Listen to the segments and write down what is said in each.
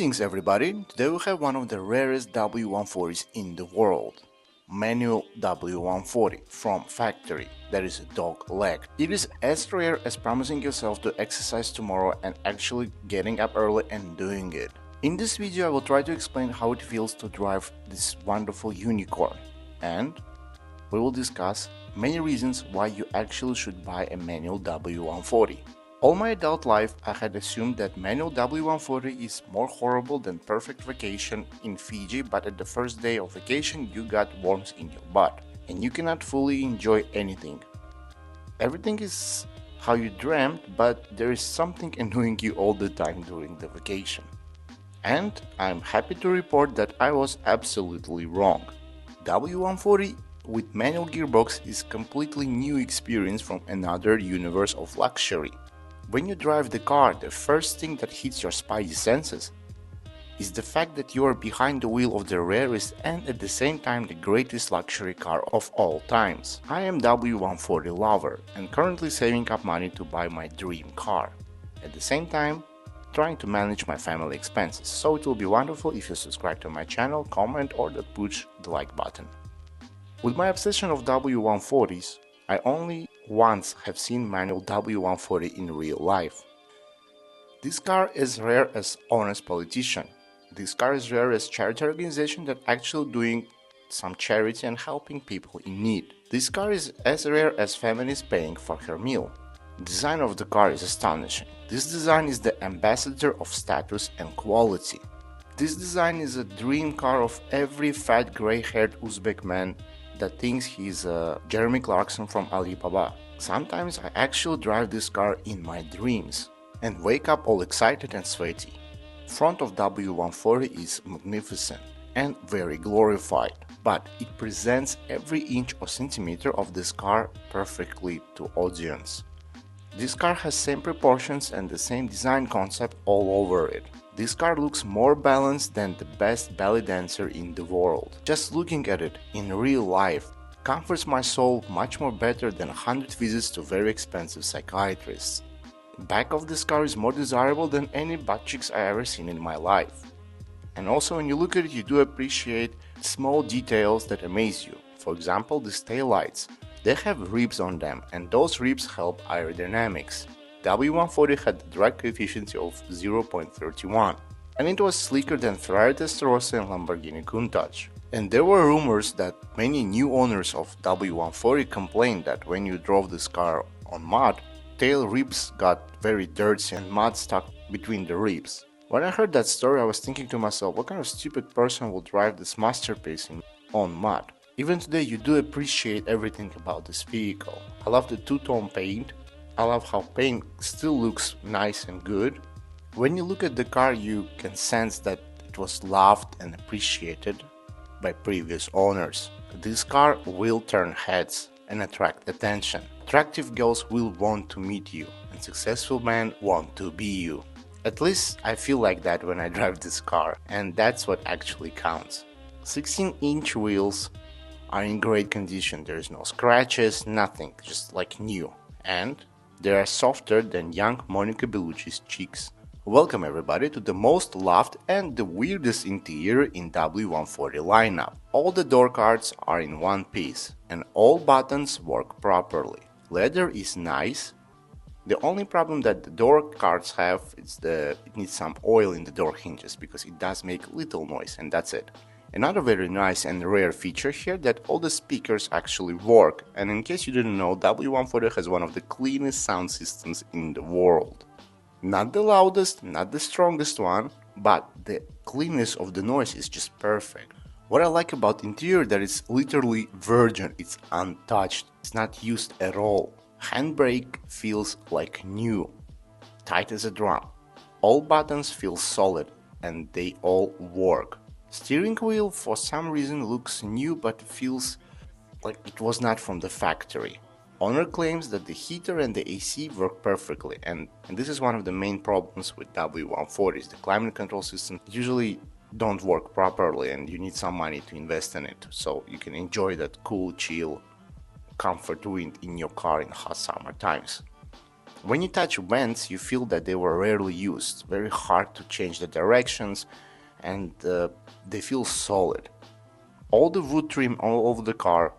Greetings everybody, today we have one of the rarest W140s in the world. Manual W140 from factory, that is dog leg. It is as rare as promising yourself to exercise tomorrow and actually getting up early and doing it. In this video I will try to explain how it feels to drive this wonderful unicorn, and we will discuss many reasons why you actually should buy a manual W140. All my adult life I had assumed that manual W140 is more horrible than perfect vacation in Fiji, but at the first day of vacation you got worms in your butt and you cannot fully enjoy anything. Everything is how you dreamt, but there is something annoying you all the time during the vacation. And I'm happy to report that I was absolutely wrong. W140 with manual gearbox is completely new experience from another universe of luxury. When you drive the car, the first thing that hits your spidey senses is the fact that you are behind the wheel of the rarest and at the same time the greatest luxury car of all times. I am W140 lover and currently saving up money to buy my dream car. At the same time, trying to manage my family expenses, so it will be wonderful if you subscribe to my channel, comment or push the like button. With my obsession of W140s, I only once have seen manual W140 in real life. This car is rare as honest politician. This car is rare as charity organization that actually doing some charity and helping people in need. This car is as rare as feminist paying for her meal. Design of the car is astonishing. This design is the ambassador of status and quality. This design is a dream car of every fat gray-haired Uzbek man that thinks he's Jeremy Clarkson from Alibaba. Sometimes I actually drive this car in my dreams and wake up all excited and sweaty. Front of W140 is magnificent and very glorified, but it presents every inch or centimeter of this car perfectly to audience. This car has same proportions and the same design concept all over it. This car looks more balanced than the best belly dancer in the world. Just looking at it in real life comforts my soul much more better than 100 visits to very expensive psychiatrists. Back of this car is more desirable than any butt cheeks I ever seen in my life. And also when you look at it you do appreciate small details that amaze you. For example, these tail lights. They have ribs on them and those ribs help aerodynamics. W140 had the drag coefficient of 0.31 and it was sleeker than Ferrari Testarossa and Lamborghini Countach. And there were rumors that many new owners of W140 complained that when you drove this car on mud, tail ribs got very dirty and mud stuck between the ribs. When I heard that story I was thinking to myself, what kind of stupid person will drive this masterpiece on mud? Even today you do appreciate everything about this vehicle. I love the two-tone paint. I love how paint still looks nice and good. When you look at the car you can sense that it was loved and appreciated by previous owners. This car will turn heads and attract attention. Attractive girls will want to meet you and successful men want to be you. At least I feel like that when I drive this car, and that's what actually counts. 16-inch wheels are in great condition, there is no scratches, nothing, just like new. And they are softer than young Monica Bellucci's cheeks. Welcome everybody to the most loved and the weirdest interior in W140 lineup. All the door cards are in one piece and all buttons work properly. Leather is nice. The only problem that the door cards have is it needs some oil in the door hinges because it does make little noise and that's it. Another very nice and rare feature here that all the speakers actually work, and in case you didn't know, W140 has one of the cleanest sound systems in the world. Not the loudest, not the strongest one, but the cleanness of the noise is just perfect. What I like about interior that it's literally virgin, it's untouched, it's not used at all. Handbrake feels like new, tight as a drum. All buttons feel solid and they all work. Steering wheel for some reason looks new but feels like it was not from the factory. Owner claims that the heater and the AC work perfectly, and this is one of the main problems with W140s. The climate control system usually don't work properly and you need some money to invest in it so you can enjoy that cool, chill, comfort wind in your car in hot summer times. When you touch vents, you feel that they were rarely used, very hard to change the directions, and they feel solid. All the wood trim all over the car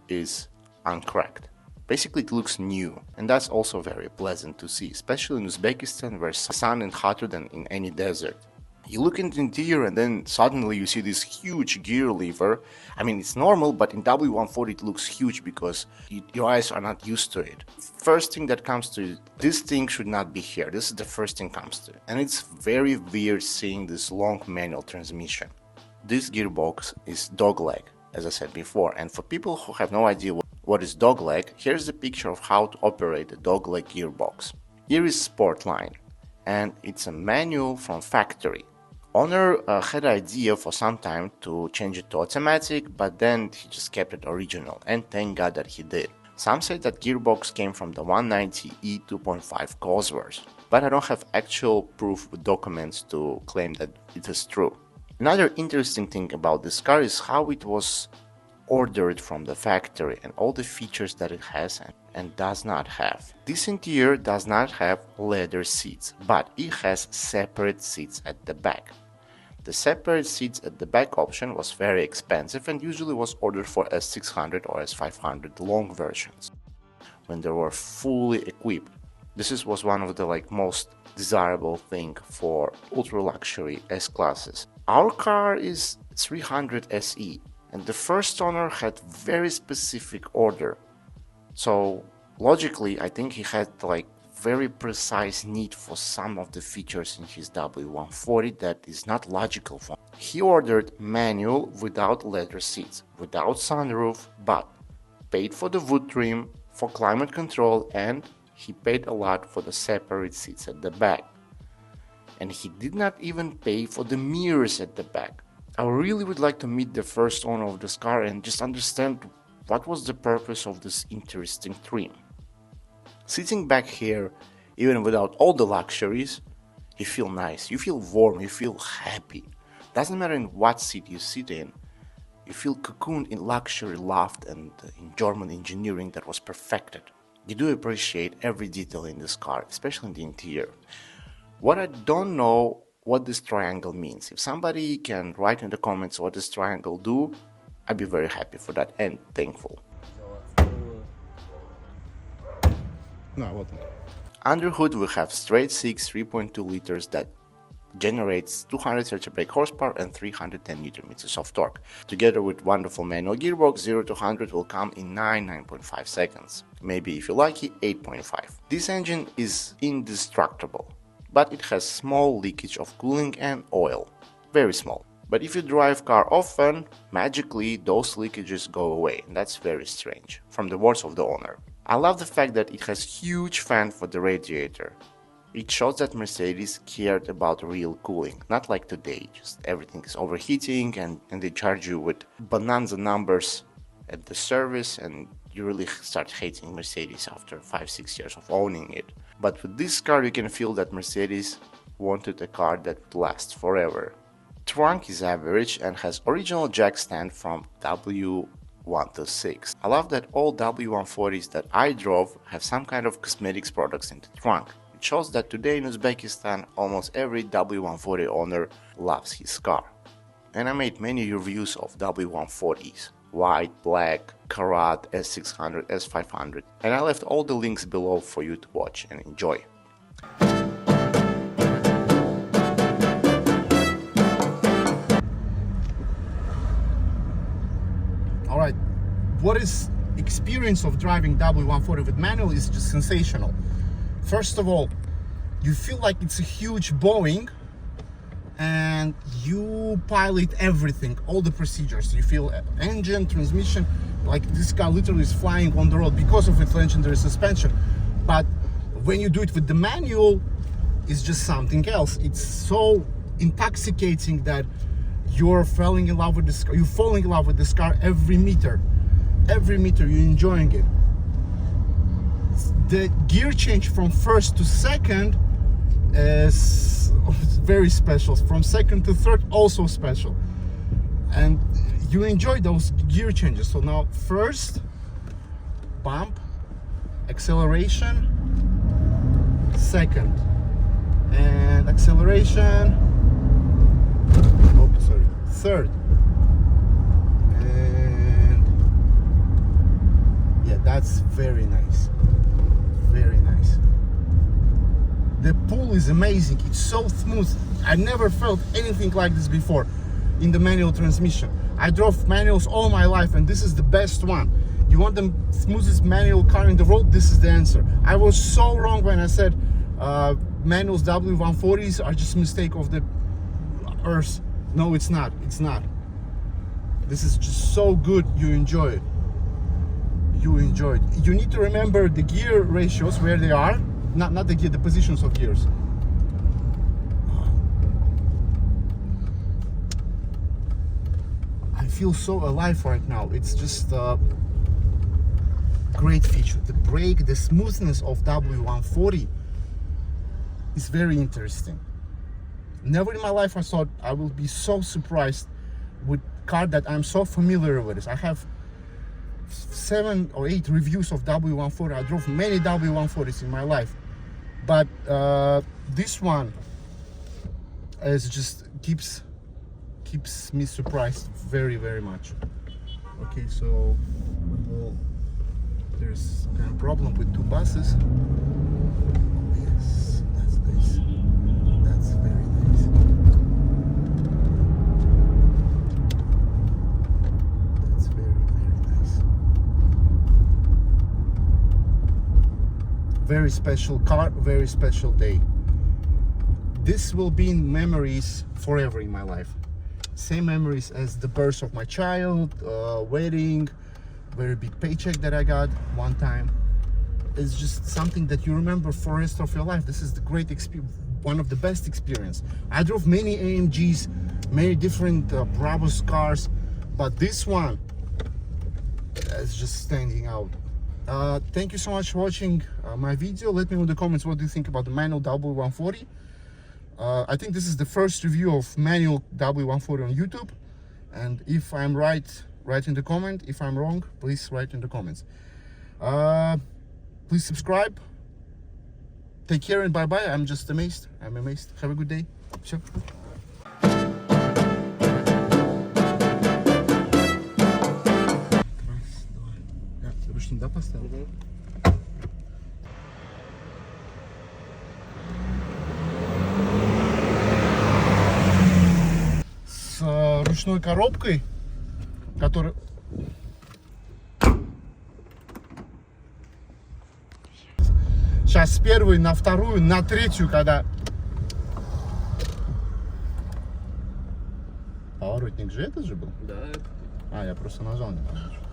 is uncracked. Basically it looks new, and that's also very pleasant to see, especially in Uzbekistan where sun is hotter than in any desert. You look in the interior and then suddenly you see this huge gear lever. I mean, it's normal, but in W140 it looks huge because your eyes are not used to it. First thing that comes to you, this thing should not be here. This is the first thing comes to you. And it's very weird seeing this long manual transmission. This gearbox is dogleg, as I said before, and for people who have no idea what is dogleg, here's a picture of how to operate the dogleg gearbox. Here is Sportline, and it's a manual from factory. Owner had an idea for some time to change it to automatic, but then he just kept it original, and thank God that he did. Some say that gearbox came from the 190E 2.5 Cosworth, but I don't have actual proof with documents to claim that it is true. Another interesting thing about this car is how it was ordered from the factory and all the features that it has and does not have. This interior does not have leather seats, but it has separate seats at the back. The separate seats at the back option was very expensive and usually was ordered for S600 or S500 long versions when they were fully equipped. This was one of the most desirable thing for ultra luxury S-classes. Our car is 300 SE and the first owner had very specific order. So logically I think he had very precise need for some of the features in his W140 that is not logical for him. He ordered manual without leather seats, without sunroof, but paid for the wood trim, for climate control, and he paid a lot for the separate seats at the back. And he did not even pay for the mirrors at the back. I really would like to meet the first owner of this car and just understand what was the purpose of this interesting trim. Sitting back here, even without all the luxuries, you feel nice, you feel warm, you feel happy. Doesn't matter in what seat you sit in, you feel cocooned in luxury loft and in German engineering that was perfected. You do appreciate every detail in this car, especially in the interior. What I don't know what this triangle means. If somebody can write in the comments what this triangle do, I'd be very happy for that and thankful. Under hood we have straight 6 3.2 liters that generates 230 brake horsepower and 310 Nm of torque. Together with wonderful manual gearbox, 0 to 100 will come in 9.5 seconds. Maybe if you're lucky, 8.5. This engine is indestructible, but it has small leakage of cooling and oil. Very small. But if you drive car often, magically those leakages go away, and that's very strange, from the words of the owner. I love the fact that it has huge fan for the radiator. It shows that Mercedes cared about real cooling, not like today, just everything is overheating and they charge you with bonanza numbers at the service and you really start hating Mercedes after 5-6 years of owning it. But with this car you can feel that Mercedes wanted a car that would last forever. Trunk is average and has original jack stand from W126. I love that all W140s that I drove have some kind of cosmetics products in the trunk. It shows that today in Uzbekistan almost every W140 owner loves his car. And I made many reviews of W140s. White, black, Karat, S600, S500, and I left all the links below for you to watch and enjoy. Alright, what is experience of driving W140 with manual is just sensational. First of all, you feel like it's a huge Boeing and you pilot everything, all the procedures. You feel engine, transmission, like this car literally is flying on the road because of its legendary suspension. But when you do it with the manual, it's just something else. It's so intoxicating that you're falling in love with this car. You're falling in love with this car every meter you're enjoying it. The gear change from first to second is very special. From second to third, also special. And you enjoy those gear changes. So now first, bump, acceleration, second, and acceleration, oh sorry, third, and yeah, that's very nice, very nice. The pull is amazing, it's so smooth. I never felt anything like this before in the manual transmission. I drove manuals all my life and this is the best one. You want the smoothest manual car in the world? This is the answer. I was so wrong when I said manuals W140s are just a mistake of the earth. No, it's not. It's not. This is just so good. You enjoy it. You enjoy it. You need to remember the gear ratios where they are. Not the gear, the positions of gears. I feel so alive right now. It's just a great feature. The brake, the smoothness of W140 is very interesting. Never in my life I thought I will be so surprised with car that I'm so familiar with. I have 7 or 8 reviews of W140. I drove many W140s in my life, but this one is just keeps me surprised very much. Okay, so there's kind of problem with 2 buses. Yes, that's nice. That's very nice. That's very nice. Very special car, very special day. This will be in memories forever in my life. Same memories as the birth of my child, wedding, very big paycheck that I got one time. It's just something that you remember for the rest of your life. This is the great experience, one of the best experience. I drove many AMGs, many different Brabus cars, but this one is just standing out. Thank you so much for watching my video. Let me know in the comments what do you think about the manual W140. I think this is the first review of manual W140 on YouTube, and if I'm right, write in the comment. If I'm wrong, please write in the comments. Please subscribe. Take care and bye-bye. I'm just amazed. I'm amazed. Have a good day. Все. Ручник, да, поставил? С ручной коробкой, которая... Сейчас с первой на вторую, на третью, когда... Поворотник же этот же был? Да. А, я просто нажал не помню.